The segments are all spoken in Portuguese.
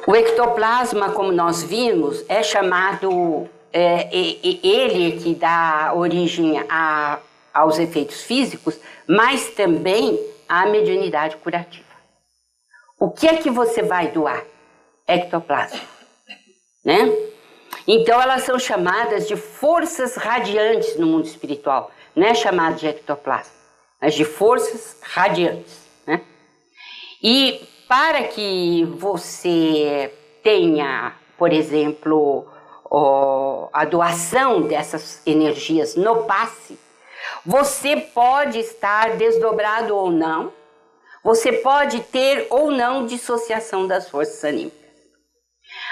O ectoplasma, como nós vimos, é chamado, ele que dá origem aos efeitos físicos, mas também à mediunidade curativa. O que é que você vai doar? Ectoplasma, né? Então elas são chamadas de forças radiantes no mundo espiritual. Não é chamado de ectoplasma, mas de forças radiantes, né? E para que você tenha, por exemplo, a doação dessas energias no passe, você pode estar desdobrado ou não, você pode ter ou não dissociação das forças anímicas.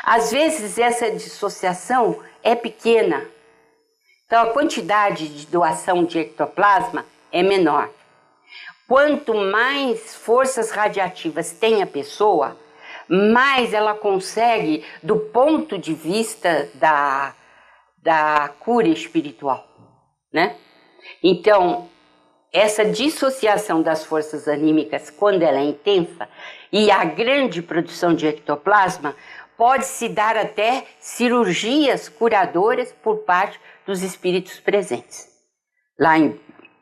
Às vezes essa dissociação é pequena, então a quantidade de doação de ectoplasma é menor. Quanto mais forças radiativas tem a pessoa, mais ela consegue do ponto de vista da cura espiritual, né? Então, essa dissociação das forças anímicas, quando ela é intensa, e a grande produção de ectoplasma, pode se dar até cirurgias curadoras por parte dos espíritos presentes. Lá em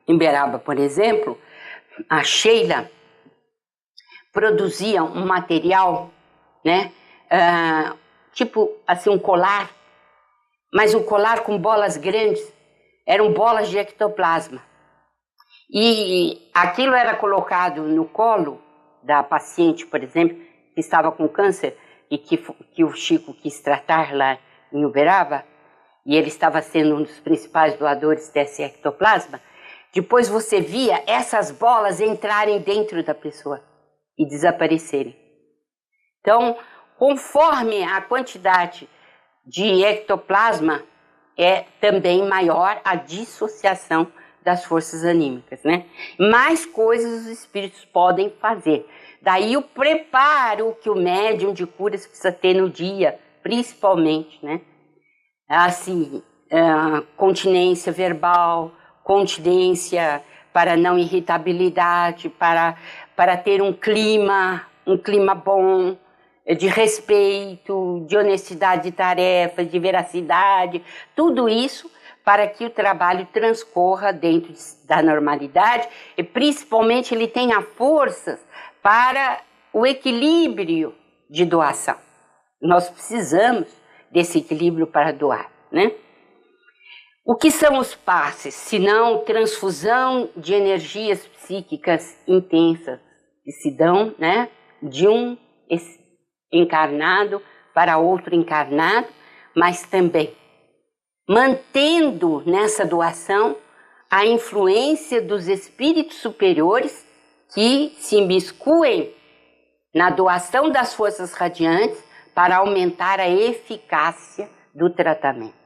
Uberaba, por exemplo, a Sheila produzia um material, né, tipo assim um colar, mas um colar com bolas grandes, eram bolas de ectoplasma. E aquilo era colocado no colo da paciente, por exemplo, que estava com câncer e que o Chico quis tratar lá em Uberaba, e ele estava sendo um dos principais doadores desse ectoplasma. Depois você via essas bolas entrarem dentro da pessoa e desaparecerem. Então, conforme a quantidade de ectoplasma, é também maior a dissociação das forças anímicas, né? Mais coisas os espíritos podem fazer. Daí o preparo que o médium de curas precisa ter no dia, principalmente, né? Assim, continência verbal, continência para não irritabilidade, para ter um clima bom, de respeito, de honestidade de tarefa, de veracidade, tudo isso para que o trabalho transcorra dentro da normalidade e principalmente ele tenha forças para o equilíbrio de doação. Nós precisamos desse equilíbrio para doar, né? O que são os passes, senão transfusão de energias psíquicas intensas que se dão, né, de um encarnado para outro encarnado, mas também mantendo nessa doação a influência dos espíritos superiores que se imiscuem na doação das forças radiantes para aumentar a eficácia do tratamento.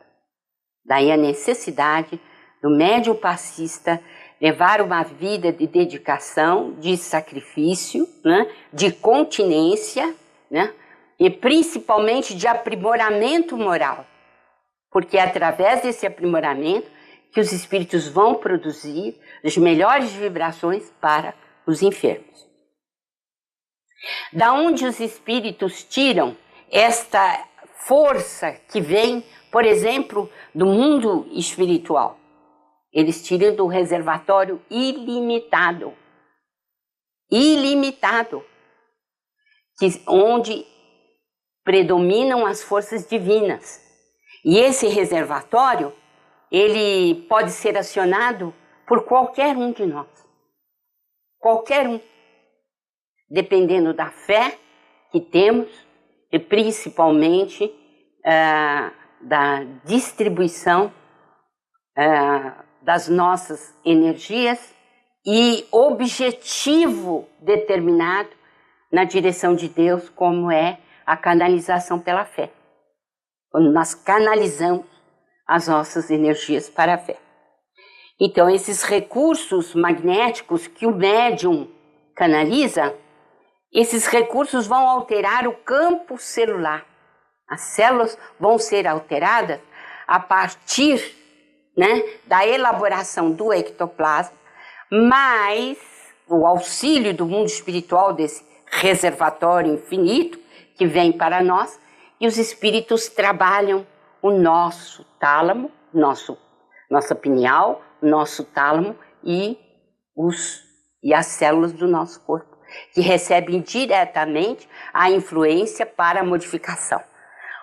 Daí a necessidade do médium passista levar uma vida de dedicação, de sacrifício, né, de continência, né, e principalmente de aprimoramento moral. Porque é através desse aprimoramento que os espíritos vão produzir as melhores vibrações para os enfermos. Da onde os espíritos tiram esta força que vem, por exemplo, do mundo espiritual? Eles tiram do reservatório ilimitado. Ilimitado. Onde predominam as forças divinas. E esse reservatório, ele pode ser acionado por qualquer um de nós. Qualquer um. Dependendo da fé que temos e principalmente da distribuição das nossas energias e objetivo determinado na direção de Deus, como é a canalização pela fé. Quando nós canalizamos as nossas energias para a fé. Então, esses recursos magnéticos que o médium canaliza, esses recursos vão alterar o campo celular. As células vão ser alteradas a partir, né, da elaboração do ectoplasma, mais o auxílio do mundo espiritual desse reservatório infinito, que vem para nós, e os espíritos trabalham o nosso tálamo, nossa pineal, nosso tálamo e as células do nosso corpo, que recebem diretamente a influência para a modificação.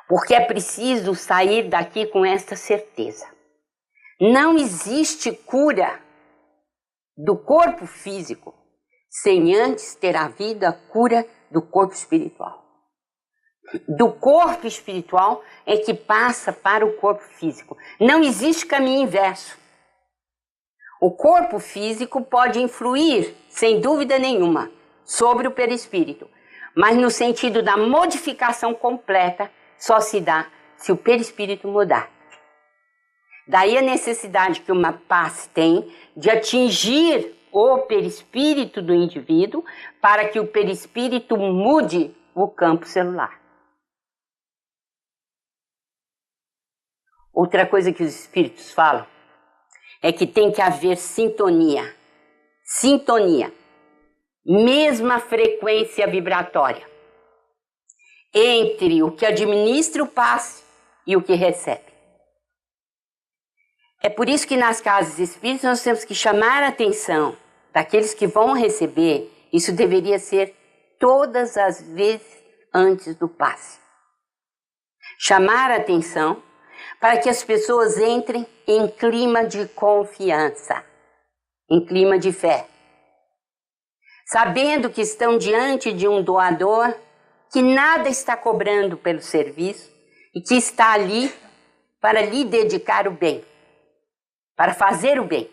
Porque é preciso sair daqui com esta certeza. Não existe cura do corpo físico sem antes ter havido a cura do corpo espiritual. Do corpo espiritual é que passa para o corpo físico. Não existe caminho inverso. O corpo físico pode influir, sem dúvida nenhuma, sobre o perispírito, mas no sentido da modificação completa só se dá se o perispírito mudar. Daí a necessidade que uma paz tem de atingir o perispírito do indivíduo para que o perispírito mude o campo celular. Outra coisa que os espíritos falam é que tem que haver sintonia. Sintonia. Mesma frequência vibratória entre o que administra o passe e o que recebe. É por isso que nas casas espíritas nós temos que chamar a atenção daqueles que vão receber. Isso deveria ser todas as vezes antes do passe. Chamar a atenção para que as pessoas entrem em clima de confiança, em clima de fé, sabendo que estão diante de um doador que nada está cobrando pelo serviço e que está ali para lhe dedicar o bem, para fazer o bem.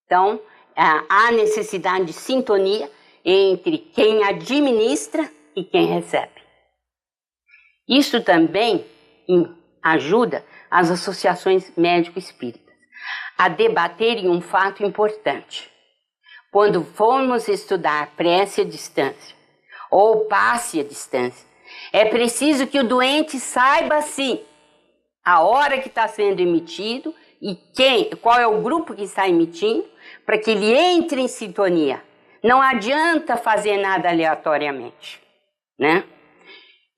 Então, há necessidade de sintonia entre quem administra e quem recebe. Isso também ajuda as associações médico-espíritas a debaterem um fato importante. Quando formos estudar prece à distância ou passe à distância, é preciso que o doente saiba, sim, a hora que está sendo emitido e qual é o grupo que está emitindo, para que ele entre em sintonia. Não adianta fazer nada aleatoriamente, né?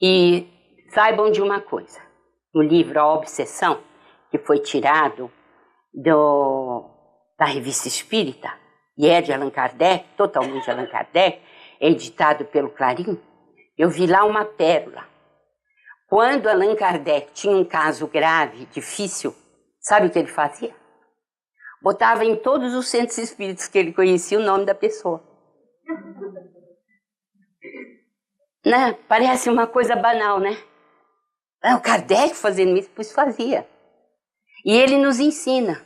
E saibam de uma coisa, no livro A Obsessão, que foi tirado da Revista Espírita, e é de Allan Kardec, totalmente Allan Kardec, editado pelo Clarim, eu vi lá uma pérola. Quando Allan Kardec tinha um caso grave, difícil, sabe o que ele fazia? Botava em todos os centros espíritas que ele conhecia o nome da pessoa. Né? Parece uma coisa banal, né? O Kardec fazendo isso, pois fazia. E ele nos ensina.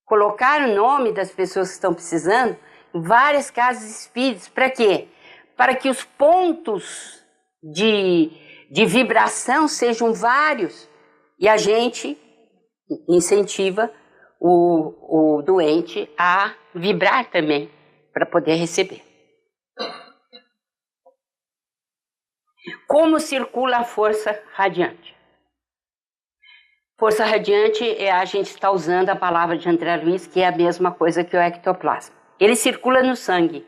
Colocar o nome das pessoas que estão precisando em várias casas espíritas. Para quê? Para que os pontos de vibração sejam vários. E a gente incentiva o doente a vibrar também, para poder receber. Como circula a força radiante? Força radiante a gente está usando a palavra de André Luiz, que é a mesma coisa que o ectoplasma. Ele circula no sangue.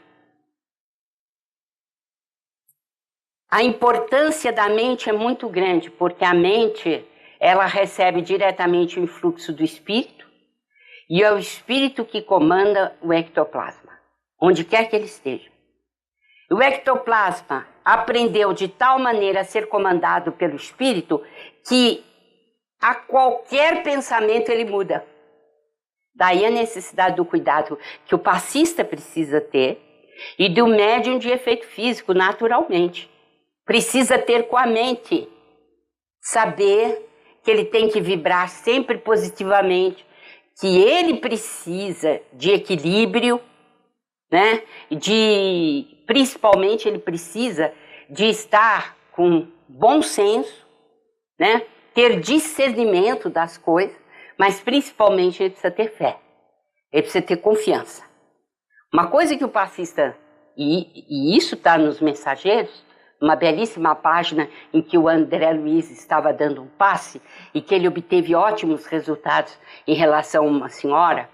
A importância da mente é muito grande, porque a mente, ela recebe diretamente o influxo do espírito, e é o espírito que comanda o ectoplasma, onde quer que ele esteja. O ectoplasma aprendeu de tal maneira a ser comandado pelo espírito que a qualquer pensamento ele muda. Daí a necessidade do cuidado que o passista precisa ter e do médium de efeito físico, naturalmente. Precisa ter com a mente, saber que ele tem que vibrar sempre positivamente, que ele precisa de equilíbrio, né? Principalmente ele precisa de estar com bom senso, né? Ter discernimento das coisas, mas principalmente ele precisa ter fé, ele precisa ter confiança. Uma coisa que o passista, e isso está nos Mensageiros, uma belíssima página em que o André Luiz estava dando um passe e que ele obteve ótimos resultados em relação a uma senhora,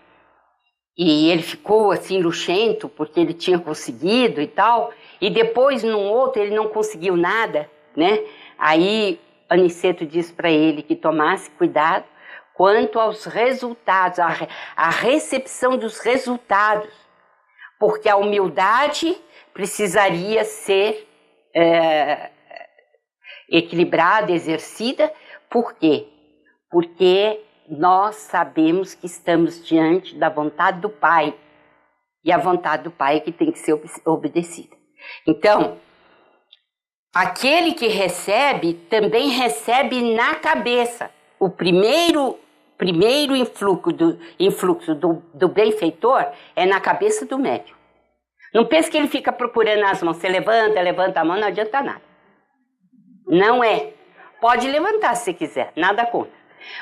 e ele ficou assim luxento porque ele tinha conseguido e tal, e depois num outro ele não conseguiu nada, né? Aí Aniceto diz para ele que tomasse cuidado quanto aos resultados, a recepção dos resultados, porque a humildade precisaria ser equilibrada, exercida. Por quê? Porque nós sabemos que estamos diante da vontade do Pai, e a vontade do Pai é que tem que ser obedecida. Então, aquele que recebe, também recebe na cabeça. O primeiro influxo do benfeitor é na cabeça do médium. Não pense que ele fica procurando as mãos. Você levanta a mão, não adianta nada. Não é. Pode levantar se você quiser, nada contra.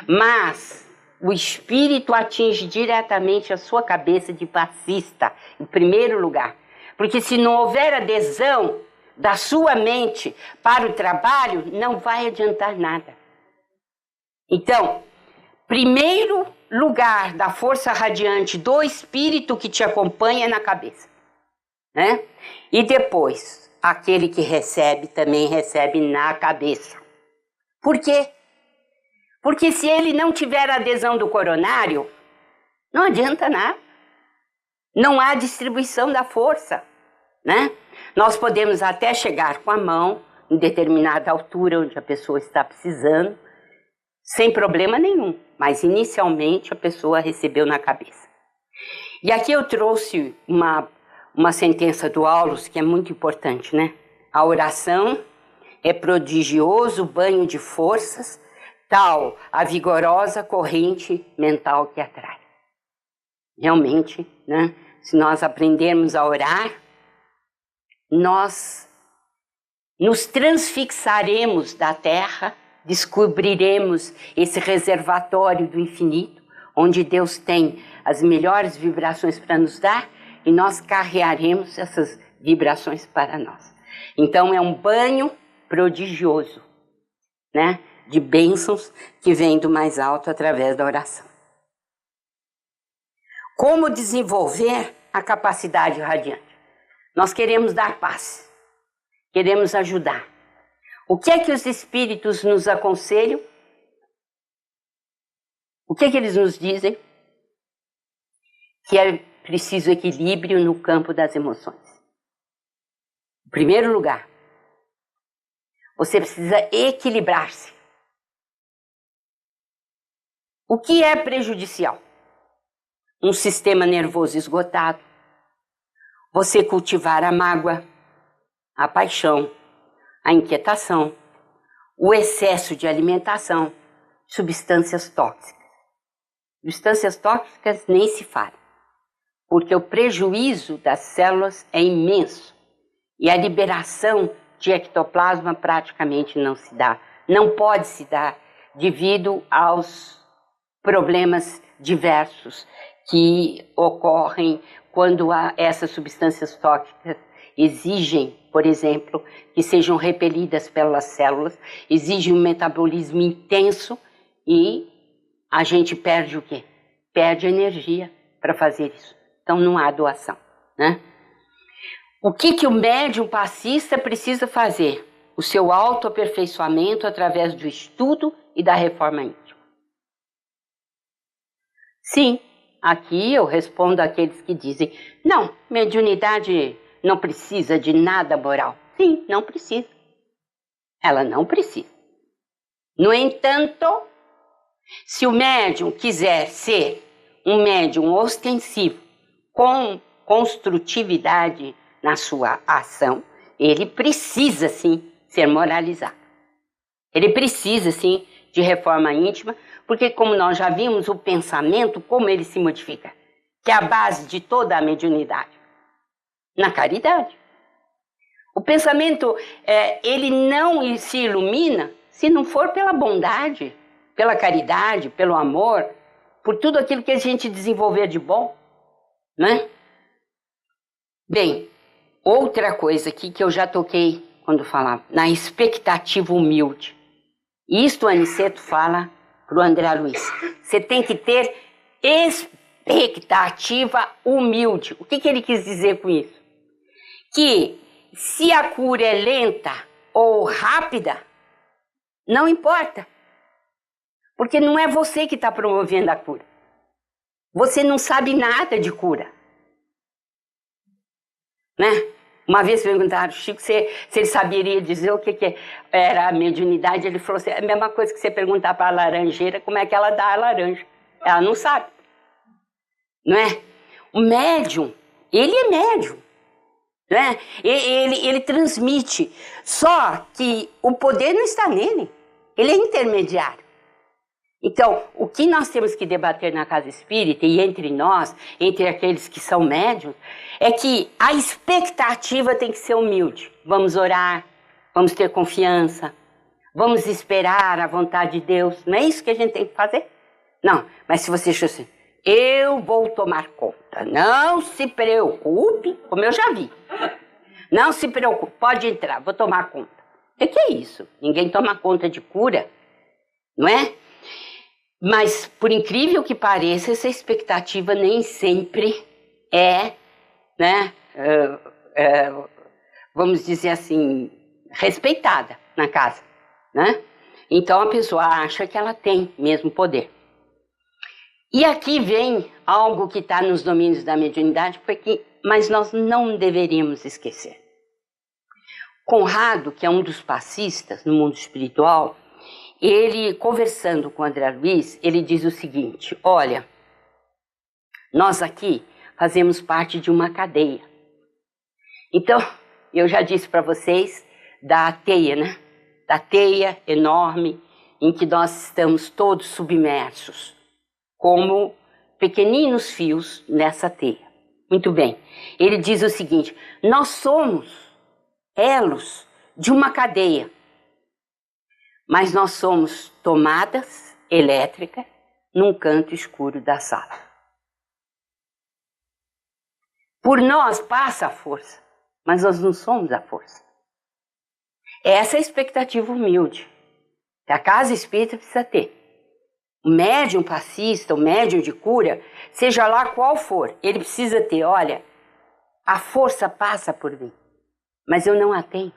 Mas o espírito atinge diretamente a sua cabeça de passista, em primeiro lugar. Porque se não houver adesão da sua mente para o trabalho, não vai adiantar nada. Então, primeiro lugar da força radiante do espírito que te acompanha é na cabeça, né? E depois, aquele que recebe também recebe na cabeça. Por quê? Porque se ele não tiver adesão do coronário, não adianta nada. Não há distribuição da força, né? Nós podemos até chegar com a mão em determinada altura onde a pessoa está precisando, sem problema nenhum. Mas inicialmente a pessoa recebeu na cabeça. E aqui eu trouxe uma sentença do Aulus que é muito importante, né? A oração é prodigioso banho de forças, tal a vigorosa corrente mental que atrai. Realmente, né? Se nós aprendermos a orar, nós nos transfixaremos da terra, descobriremos esse reservatório do infinito, onde Deus tem as melhores vibrações para nos dar, e nós carrearemos essas vibrações para nós. Então é um banho prodigioso, né? De bênçãos que vem do mais alto através da oração. Como desenvolver a capacidade radiante? Nós queremos dar paz, queremos ajudar. O que é que os espíritos nos aconselham? O que é que eles nos dizem? Que é preciso equilíbrio no campo das emoções. Em primeiro lugar, você precisa equilibrar-se. O que é prejudicial? Um sistema nervoso esgotado, você cultivar a mágoa, a paixão, a inquietação, o excesso de alimentação, substâncias tóxicas. Substâncias tóxicas nem se fala, porque o prejuízo das células é imenso e a liberação de ectoplasma praticamente não se dá, não pode se dar devido aos problemas diversos que ocorrem quando essas substâncias tóxicas exigem, por exemplo, que sejam repelidas pelas células, exigem um metabolismo intenso e a gente perde o quê? Perde energia para fazer isso. Então não há doação, né? O que o médium passista precisa fazer? O seu autoaperfeiçoamento através do estudo e da reforma íntima. Sim, aqui eu respondo àqueles que dizem, não, mediunidade não precisa de nada moral. Sim, não precisa. Ela não precisa. No entanto, se o médium quiser ser um médium ostensivo, com construtividade na sua ação, ele precisa sim ser moralizado. Ele precisa sim de reforma íntima, porque como nós já vimos o pensamento, como ele se modifica, que é a base de toda a mediunidade, na caridade. O pensamento, ele não se ilumina se não for pela bondade, pela caridade, pelo amor, por tudo aquilo que a gente desenvolver de bom, né? Bem, outra coisa aqui que eu já toquei quando falava, na expectativa humilde. Isto o Aniceto fala para o André Luiz. Você tem que ter expectativa humilde. O que ele quis dizer com isso? Que se a cura é lenta, ou rápida, não importa. Porque não é você que está promovendo a cura. Você não sabe nada de cura. Né? Uma vez perguntaram, Chico, se ele saberia dizer o que era a mediunidade. Ele falou assim, é a mesma coisa que você perguntar para a laranjeira como é que ela dá a laranja. Ela não sabe. Não é? O médium, ele é médium. Né? Ele transmite. Só que o poder não está nele. Ele é intermediário. Então, o que nós temos que debater na casa espírita e entre nós, entre aqueles que são médiuns, é que a expectativa tem que ser humilde. Vamos orar, vamos ter confiança, vamos esperar a vontade de Deus. Não é isso que a gente tem que fazer? Não, mas se você diz assim, eu vou tomar conta, não se preocupe, como eu já vi. Não se preocupe, pode entrar, vou tomar conta. O que é isso? Ninguém toma conta de cura, não é? Mas, por incrível que pareça, essa expectativa nem sempre é, né, vamos dizer assim, respeitada na casa, né? Então a pessoa acha que ela tem mesmo poder. E aqui vem algo que está nos domínios da mediunidade, mas nós não deveríamos esquecer. Conrado, que é um dos passistas no mundo espiritual, ele, conversando com André Luiz, ele diz o seguinte, olha, nós aqui fazemos parte de uma cadeia. Então, eu já disse para vocês da teia, né? Da teia enorme em que nós estamos todos submersos, como pequeninos fios nessa teia. Muito bem. Ele diz o seguinte, nós somos elos de uma cadeia. Mas nós somos tomadas elétricas num canto escuro da sala. Por nós passa a força, mas nós não somos a força. Essa é a expectativa humilde que a casa espírita precisa ter. O médium passista, o médium de cura, seja lá qual for, ele precisa ter, olha, a força passa por mim, mas eu não a tenho.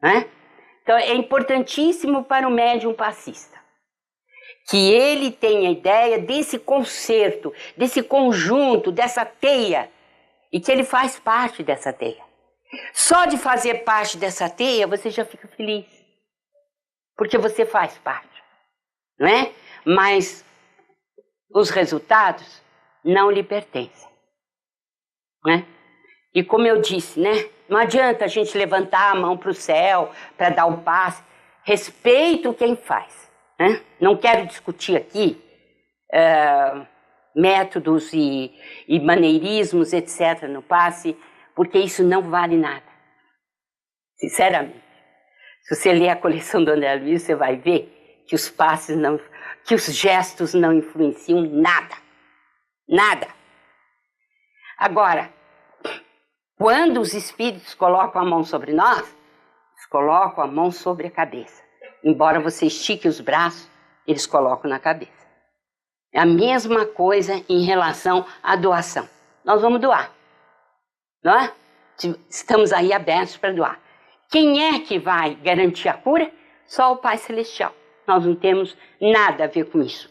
Né? Então, é importantíssimo para o médium passista que ele tenha ideia desse concerto, desse conjunto, dessa teia, e que ele faz parte dessa teia. Só de fazer parte dessa teia, você já fica feliz, porque você faz parte, não é? Mas os resultados não lhe pertencem, né? E como eu disse, né? Não adianta a gente levantar a mão para o céu para dar o passe. Respeito quem faz. Né? Não quero discutir aqui métodos e maneirismos, etc. no passe, porque isso não vale nada. Sinceramente. Se você ler a coleção do André Luiz, você vai ver que os passes não, que os gestos não influenciam nada. Nada. Agora, quando os espíritos colocam a mão sobre nós, eles colocam a mão sobre a cabeça. Embora você estique os braços, eles colocam na cabeça. É a mesma coisa em relação à doação. Nós vamos doar, não é? Estamos aí abertos para doar. Quem é que vai garantir a cura? Só o Pai Celestial. Nós não temos nada a ver com isso.